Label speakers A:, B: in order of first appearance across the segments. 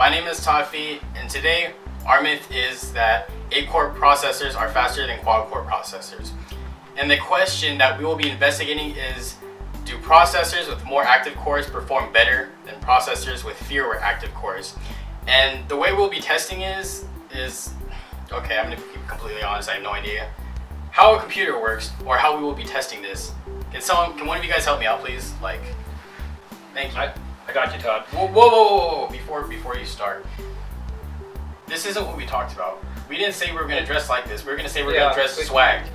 A: My name is Tafi, and today our myth is that 8-core processors are faster than quad-core processors. And the question that we will be investigating is, do processors with more active cores perform better than processors with fewer active cores? And the way we'll be testing is okay, I'm gonna be completely honest, I have no idea how a computer works or how we will be testing this. Can one of you guys help me out, please? Thank you.
B: I got you, Todd.
A: Whoa. Before you start. This isn't what we talked about. We didn't say we were gonna dress like this. We were gonna say we're gonna dress swagged.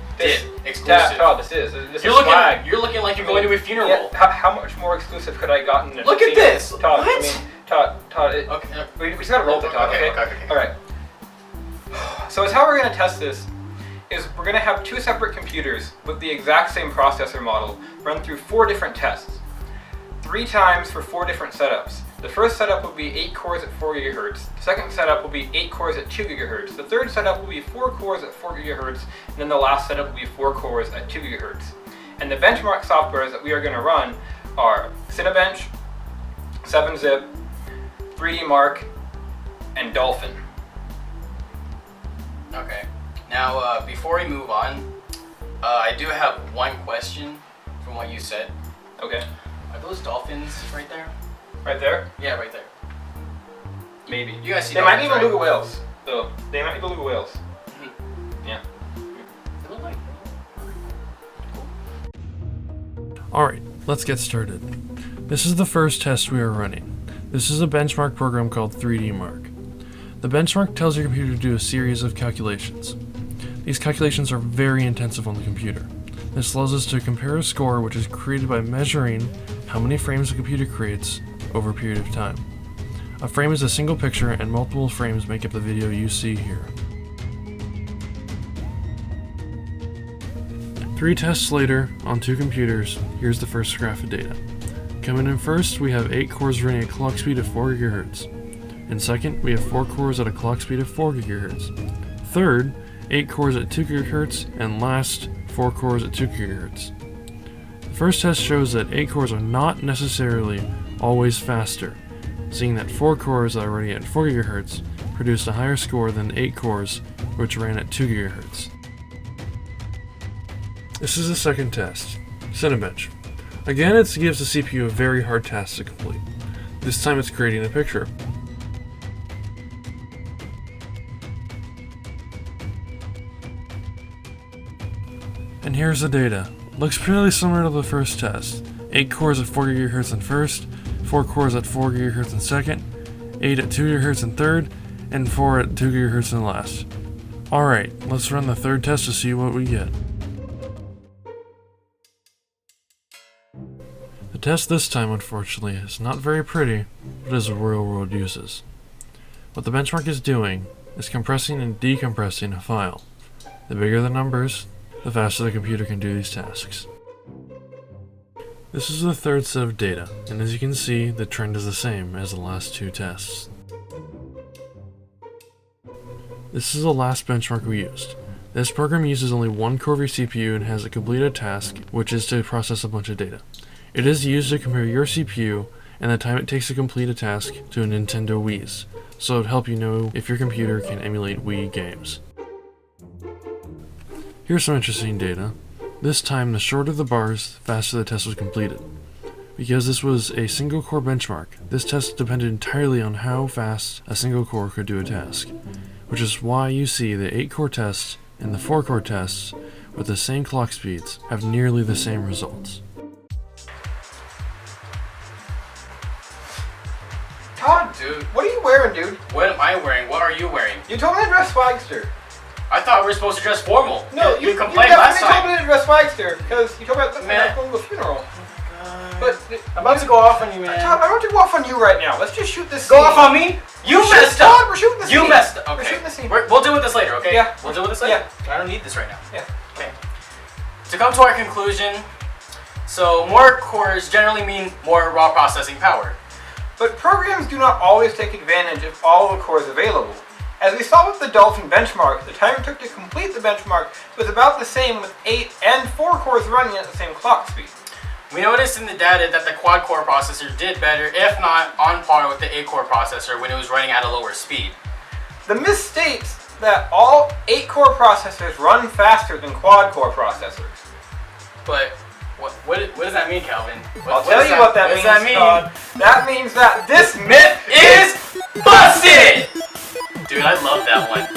A: Exclusive.
B: Todd, this is swag.
A: You're looking like you're going to a funeral.
B: Yeah, how much more exclusive could I gotten?
A: Look at this!
B: Todd,
A: What?
B: Todd.
A: Okay.
B: We just gotta roll with it, Todd. Okay. All right. So how we're gonna test this is we're gonna have two separate computers with the exact same processor model run through 4 different tests, 3 times for 4 different setups. The first setup will be 8 cores at 4 GHz. The second setup will be 8 cores at 2 GHz. The third setup will be 4 cores at 4 GHz, and then the last setup will be 4 cores at 2 GHz. And the benchmark softwares that we are going to run are Cinebench, 7-Zip, 3D Mark, and Dolphin.
A: Okay. Now, before we move on, I do have one question from what you said.
B: Okay.
A: Are those dolphins right there?
B: Right there?
A: Yeah, right there.
B: Maybe.
A: You guys see
B: they might be
A: dolphins,
B: beluga whales, though. They might be beluga whales.
A: Mm-hmm.
B: Yeah.
A: They look like...
C: Alright, let's get started. This is the first test we are running. This is a benchmark program called 3D Mark. The benchmark tells your computer to do a series of calculations. These calculations are very intensive on the computer. This allows us to compare a score which is created by measuring how many frames the computer creates over a period of time. A frame is a single picture and multiple frames make up the video you see here. 3 tests later, on 2 computers, here's the first graph of data. Coming in first, we have 8 cores running at a clock speed of 4 GHz. In second, we have 4 cores at a clock speed of 4 GHz. Third, 8 cores at 2 GHz, and last, 4 cores at 2 GHz. The first test shows that 8 cores are not necessarily always faster, seeing that 4 cores that are running at 4 GHz produced a higher score than 8 cores which ran at 2 GHz. This is the second test, Cinebench. Again, it gives the CPU a very hard task to complete. This time it's creating a picture. And here's the data. Looks fairly similar to the first test. 8 cores at 4 GHz in first, 4 cores at 4 GHz in second, 8 at 2 GHz in third, and 4 at 2 GHz in last. Alright, let's run the third test to see what we get. The test this time, unfortunately, is not very pretty, but is real world uses. What the benchmark is doing is compressing and decompressing a file. The bigger the numbers, the faster the computer can do these tasks. This is the third set of data, and as you can see, the trend is the same as the last 2 tests. This is the last benchmark we used. This program uses only 1 core of your CPU and has a completed task, which is to process a bunch of data. It is used to compare your CPU and the time it takes to complete a task to a Nintendo Wii's, so it will help you know if your computer can emulate Wii games. Here's some interesting data. This time, the shorter the bars, the faster the test was completed. Because this was a single core benchmark, this test depended entirely on how fast a single core could do a task, which is why you see the 8 core tests and the 4 core tests with the same clock speeds have nearly the same results.
B: Todd,
A: Dude.
B: what are you wearing, dude?
A: What am I wearing? What are you wearing?
B: You told me to dress swagster.
A: I thought we were supposed to dress formal.
B: No,
A: you complained last
B: definitely told
A: time.
B: me to dress swagster because you told me I'm going to a funeral. But
A: I'm about to go off on you, man.
B: Todd, I don't want to go off on you right now. Let's just shoot this
A: Go
B: scene.
A: off on me? You messed
B: Todd,
A: up.
B: we're shooting the scene.
A: You messed up.
B: We're
A: Okay.
B: shooting the scene.
A: We'll deal with this later, okay?
B: Yeah.
A: We'll deal with this later?
B: Yeah.
A: I don't need this right now.
B: Yeah.
A: Okay. To come to our conclusion, so more cores generally mean more raw processing power.
B: But programs do not always take advantage of all the cores available. As we saw with the Dolphin benchmark, the time it took to complete the benchmark was about the same with 8 and 4 cores running at the same clock speed.
A: We noticed in the data that the quad-core processor did better, if not on par with the 8-core processor when it was running at a lower speed.
B: The myth states that all 8-core processors run faster than quad-core processors.
A: But what does that mean, Calvin?
B: I'll tell you what that means, Todd. That means that this myth
A: is busted! Dude, I love that one.